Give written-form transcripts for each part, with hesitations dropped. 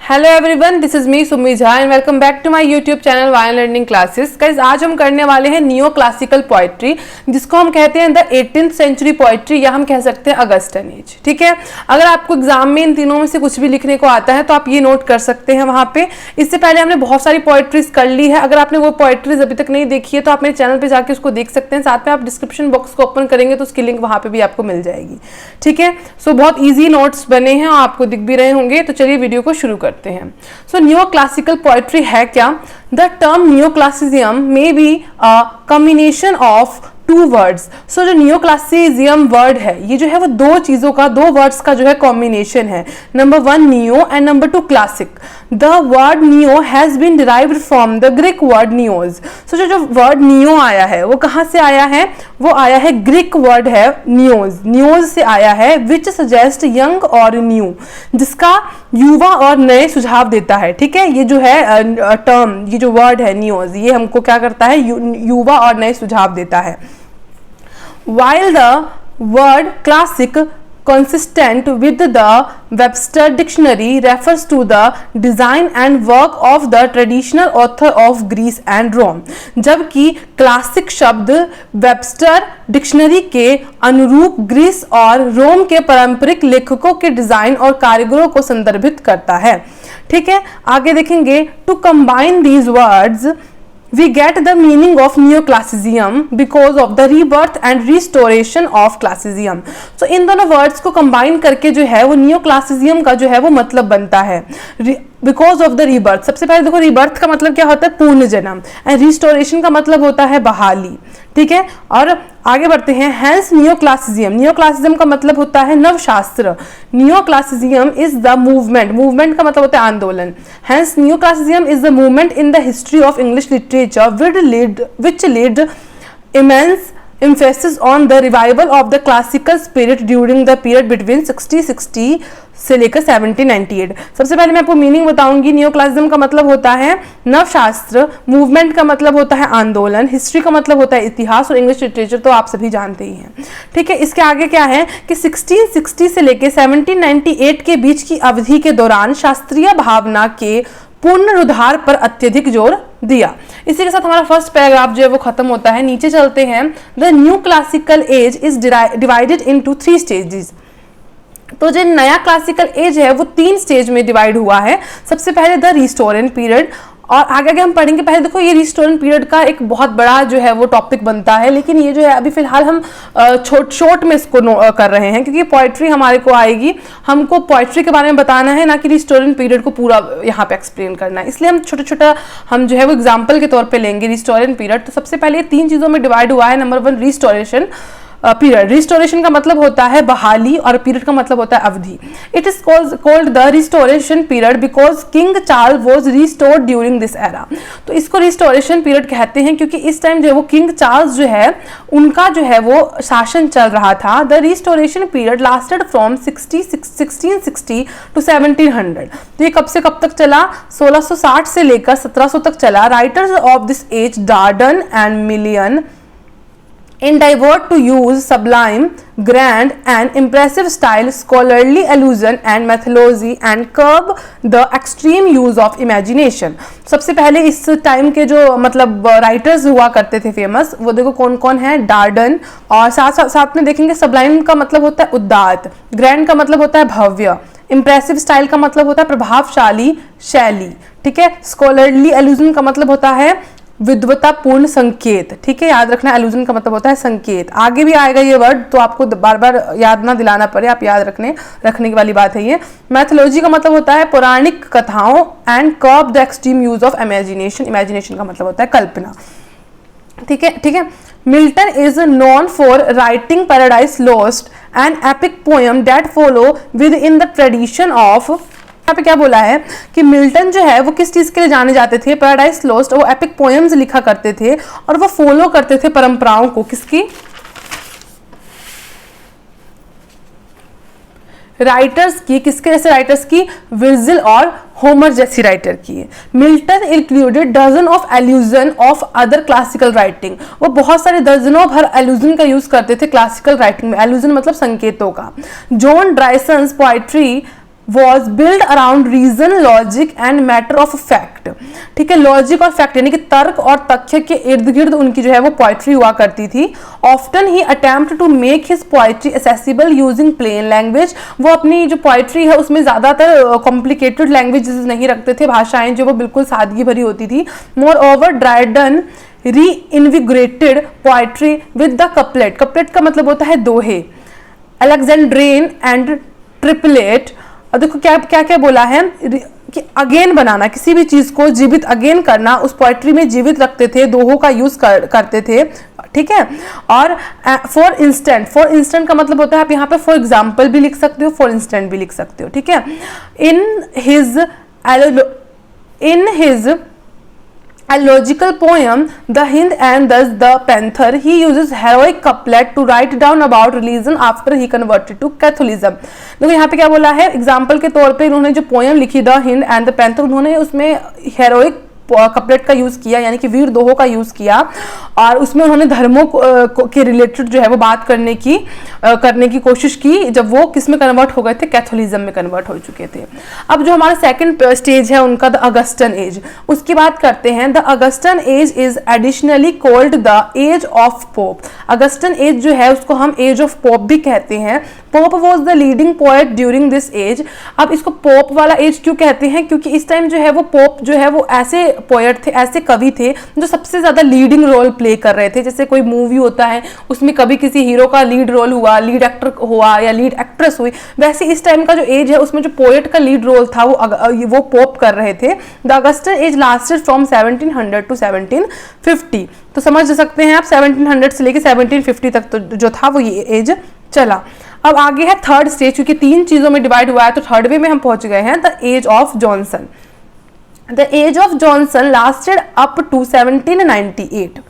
Hello everyone, this is me Sumi Jha and welcome back to my YouTube channel Vayan learning classes. Guys, आज हम करने वाले हैं नियो क्लासिकल पोएट्री, जिसको हम कहते हैं द 18th सेंचुरी पोएट्री, या हम कह सकते हैं अगस्टन एज। ठीक है, अगर आपको एग्जाम में इन तीनों में से कुछ भी लिखने को आता है तो आप ये नोट कर सकते हैं वहां पे। इससे पहले हमने बहुत सारी पोएट्रीज कर ली है। अगर आपने वो पोएट्रीज अभी तक नहीं देखी है तो आप मेरे चैनल पर जाकर उसको देख सकते हैं। साथ में आप डिस्क्रिप्शन बॉक्स को ओपन करेंगे तो उसकी लिंक वहां पर भी आपको मिल जाएगी। ठीक है, सो बहुत ईजी नोट्स बने हैं, आपको दिख भी रहे होंगे। तो चलिए वीडियो को शुरू करते हैं। सो न्यू क्लासिकल पोएट्री है क्या? The term new classicism may be a combination of two words. So जो न्यू क्लासिसिज्म वर्ड है, ये जो है वो दो चीजों का, दो वर्ड्स का जो है कॉम्बिनेशन है। Number one new and number two classic. The word new has been derived from the Greek word news. So जो वर्ड न्यू आया है वो कहाँ से आया है? वो आया है ग्रीक वर्ड है न्यूज, न्यूज से आया है, विच सजेस्ट यंग और न्यू, जिसका युवा और नए सुझाव देता है। ठीक है, ये जो है टर्म, ये जो वर्ड है न्यूज, ये हमको क्या करता है? युवा और नए सुझाव देता है। While the word classic consistent with the Webster dictionary refers to the design and work of the traditional author of Greece and Rome, जबकि क्लासिक शब्द वेबस्टर डिक्शनरी के अनुरूप ग्रीस और रोम के पारंपरिक लेखकों के डिजाइन और कारीगरों को संदर्भित करता है। ठीक है, आगे देखेंगे। To combine these words we get the meaning of neoclassicism because of the rebirth and restoration of classicism। so इन दोनों वर्ड्स को कंबाइन करके जो है वो neoclassicism का जो है वो मतलब बनता है। बिकॉज ऑफ द रीबर्थ, सबसे पहले देखो रीबर्थ का मतलब क्या होता है? पूर्ण जन्म। एंड रिस्टोरेशन का मतलब होता है बहाली। ठीक है, और आगे बढ़ते हैं। हैंस नियोक्लासिज्म, नियोक्लासिज्म का मतलब होता है नवशास्त्र। Neoclassicism is the movement, movement का मतलब होता है आंदोलन। Hence neoclassicism is the movement in the history of English literature which led immense emphasis on the revival of the classical spirit during the period between 1660 से लेकर 1798। सबसे पहले मैं आपको मीनिंग बताऊंगी। नियोक्लासिज्म का मतलब होता है नवशास्त्र, मूवमेंट का मतलब होता है आंदोलन, हिस्ट्री का मतलब होता है इतिहास, और इंग्लिश लिटरेचर तो आप सभी जानते ही हैं। ठीक है, इसके आगे क्या है कि 1660 से लेकर 1798 के बीच की अवधि के दौरान शास्त्रीय भावना के पुनरुद्धार पर अत्यधिक जोर दिया। इसी के साथ हमारा फर्स्ट पैराग्राफ जो है वो खत्म होता है। नीचे चलते हैं। The new classical as is divided into 3 stages. तो जो नया क्लासिकल एज है वो 3 स्टेज में डिवाइड हुआ है। सबसे पहले द रिस्टोरेंट पीरियड, और आगे आगे हम पढ़ेंगे। पहले देखो, ये रिस्टोरेंट पीरियड का एक बहुत बड़ा जो है वो टॉपिक बनता है, लेकिन ये जो है अभी फिलहाल हम शॉर्ट में इसको कर रहे हैं, क्योंकि पोएट्री हमारे को आएगी, हमको पोएट्री के बारे में बताना है, ना कि रिस्टोरेंट पीरियड को पूरा यहाँ पे एक्सप्लेन करना है। इसलिए हम छोटा छोटा हम जो है वो एग्जाम्पल के तौर पर लेंगे रिस्टोरेंट पीरियड। तो सबसे पहले 3 चीज़ों में डिवाइड हुआ है। Number 1 restoration period. रिस्टोरेशन का मतलब होता है बहाली और पीरियड का मतलब होता है अवधि। It is called the restoration period because king Charles was restored during this era. तो इसको रिस्टोरेशन पीरियड कहते हैं क्योंकि इस टाइम जो है वो किंग चार्ल्स जो है उनका जो है वो शासन चल रहा था। The restoration period lasted from 1660 to 1700। तो ये कब से कब तक चला? 1660 से लेकर 1700 तक चला। Writers of this age Dryden and Milton endeavored to use sublime, grand and impressive style, scholarly allusion and mythology and curb the extreme use of imagination। सबसे पहले इस टाइम के जो मतलब राइटर्स हुआ करते थे फेमस, वो देखो कौन कौन है? डार्डन, और साथ में देखेंगे सब्लाइम का मतलब होता है उदात्त, ग्रैंड का मतलब होता है भव्य, इंप्रेसिव स्टाइल का मतलब होता है प्रभावशाली शैली। ठीक है, स्कॉलरली एल्यूजन का मतलब होता है विद्वतापूर्ण संकेत। ठीक है, याद रखना, एल्यूजन का मतलब होता है संकेत। आगे भी आएगा ये वर्ड, तो आपको बार बार याद ना दिलाना पड़े, आप याद रखने की वाली बात है ये। मैथोलॉजी का मतलब होता है पौराणिक कथाओं, and कर्ब the extreme use of imagination, imagination का मतलब होता है कल्पना। ठीक है, ठीक है। Milton is known for writing paradise lost, an epic poem that follow with in the tradition of. यहाँ पे क्या बोला है कि मिल्टन जो है वो किस चीज के लिए जाने जाते थे? Paradise lost. वो एपिक पोएम्स लिखा करते थे और वो फॉलो करते थे परंपराओं को। किसकी? राइटर्स की। किसके जैसे राइटर्स की? विर्जिल और होमर जैसी राइटर की। Milton included dozen of allusion of other classical writing. वो बहुत सारे दर्जनों भर एल्यूजन का यूज करते थे क्लासिकल राइटिंग में। एल्यूजन मतलब संकेतों का। John Dryden's poetry was build around reason, logic and matter of fact. ठीक है, लॉजिक और फैक्ट यानी कि तर्क और तथ्य के इर्द गिर्द उनकी जो है वो पोएट्री हुआ करती थी। Often he attempt to make his poetry accessible using plain language. वो अपनी जो पोएट्री है उसमें ज्यादातर कॉम्प्लिकेटेड लैंग्वेजेस नहीं रखते थे, भाषाएं जो वो बिल्कुल सादगी भरी होती थी। Moreover Dryden reinvigorated poetry with the couplet. Couplet का मतलब होता है दोहे। Alexandrine and triplet. और देखो क्या क्या क्या बोला है कि अगेन बनाना, किसी भी चीज को जीवित अगेन करना, उस पोएट्री में जीवित रखते थे, दोहों का यूज करते थे। ठीक है, और फॉर इंस्टेंट का मतलब होता है आप यहाँ पे फॉर एग्जाम्पल भी लिख सकते हो, फॉर इंस्टेंट भी लिख सकते हो। ठीक है, in his a logical poem, The Hind and Thus the Panther, he uses heroic couplet to write down about religion after he converted to Catholicism। देखो यहाँ पे क्या बोला है, एग्जाम्पल के तौर पे इन्होंने जो पोएम लिखी the Hind and the panther, उन्होंने उसमें हेरोइक कपलेट का यूज किया यानी कि वीर दोहों का यूज किया, और उसमें उन्होंने धर्मों के रिलेटेड जो है वो बात करने की कोशिश की जब वो किस में कन्वर्ट हो गए थे, कैथोलिज्म में कन्वर्ट हो चुके थे। अब जो हमारा सेकंड स्टेज है उनका द अगस्टन एज, उसकी बात करते हैं। The Augustan age is additionally called the age of Pope. Augustan age जो है उसको हम एज ऑफ पोप भी कहते हैं। Pope was the leading poet during this age. अब इसको पोप वाला एज क्यों कहते हैं, क्योंकि इस टाइम जो है वो पोप जो है वो ऐसे पोएट थे, ऐसे कवि थे जो सबसे ज्यादा लीडिंग रोल प्ले कर रहे थे। जैसे कोई मूवी होता है उसमें कभी किसी हीरो का लीड रोल हुआ, लीड एक्टर हुआ या लीड एक्ट्रेस हुई, वैसे इस टाइम का जो एज है उसमें जो पोएट का लीड रोल था वो पोप कर रहे थे। The Augustan age lasted from 1700 to 1750। तो समझ सकते हैं आप 1700 से लेकर 1750 तक तो जो था वो ये एज चला। अब आगे है थर्ड स्टेज, क्योंकि 3 चीजों में डिवाइड हुआ है तो थर्ड वे में हम पहुंच गए हैं, the age of Johnson. The age of Johnson lasted up to 1798।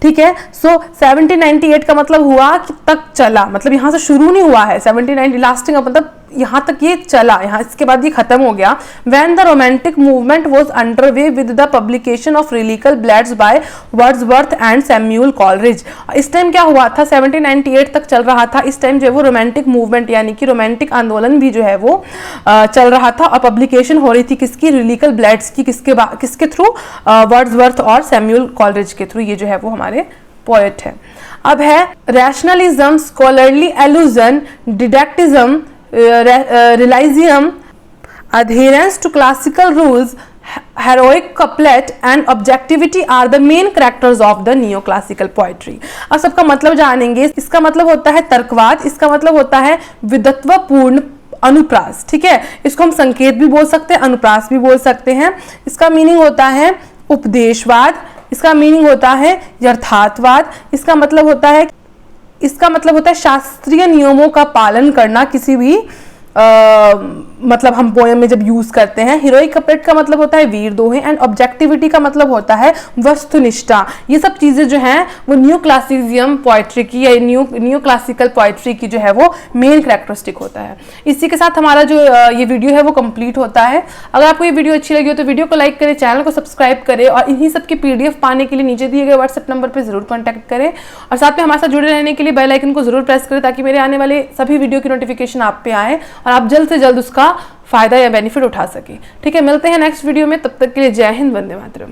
ठीक है, सो 1798 का मतलब हुआ कि तक चला, मतलब यहां से शुरू नहीं हुआ है 1790 लास्टिंग का मतलब यहाँ तक ये चला, यहाँ इसके बाद ये खत्म हो गया। When the romantic movement was underway with the publication of lyrical ballads by Wordsworth and Samuel Coleridge। इस टाइम क्या हुआ था, 1798 तक चल रहा था। इस टाइम जो है वो रोमांटिक मूवमेंट यानी कि रोमांटिक आंदोलन भी जो है वो चल रहा था, और पब्लिकेशन हो रही थी किसकी, लिरिकल बैलेड्स की। किसके थ्रू, वर्ड्सवर्थ और सैमुअल कॉलरिज के थ्रू। ये जो है वो हमारे पोएट है। अब है rationalism, scholarly allusion, didacticism, realism, adherence to classical rules, heroic couplet and objectivity are the main characters of the neoclassical poetry। अब सबका मतलब जानेंगे। इसका मतलब होता है तर्कवाद, इसका मतलब होता है विद्वत्पूर्ण अनुप्रास। ठीक है, इसको हम संकेत भी बोल सकते हैं, अनुप्रास भी बोल सकते हैं। इसका मीनिंग होता है उपदेशवाद, इसका मीनिंग होता है यथार्थवाद, इसका मतलब होता है शास्त्रीय नियमों का पालन करना किसी भी मतलब हम पोएम में जब यूज करते हैं। हीरोइक कपलेट का मतलब होता है वीर दोहे, एंड ऑब्जेक्टिविटी का मतलब होता है वस्तुनिष्ठा। ये सब चीजें जो हैं वो न्यू क्लासिसिज्म पोएट्री की या न्यू क्लासिकल पोएट्री की जो है वो मेन कैरेक्टरिस्टिक होता है। इसी के साथ हमारा जो ये वीडियो है वो कंप्लीट होता है। अगर आपको ये वीडियो अच्छी लगी हो तो वीडियो को लाइक करें, चैनल को सब्सक्राइब करें, और इन्हीं सब की PDF पाने के लिए नीचे दिए गए व्हाट्सएप नंबर पर जरूर कॉन्टैक्ट करें, और साथ में हमारे साथ जुड़े रहने के लिए बेल आइकन को जरूर प्रेस करें ताकि मेरे आने वाले सभी वीडियो की नोटिफिकेशन आप पे आए और आप जल्द से जल्द उसका फायदा या बेनिफिट उठा सके। ठीक है, मिलते हैं नेक्स्ट वीडियो में, तब तक के लिए जय हिंद, वंदे मातरम।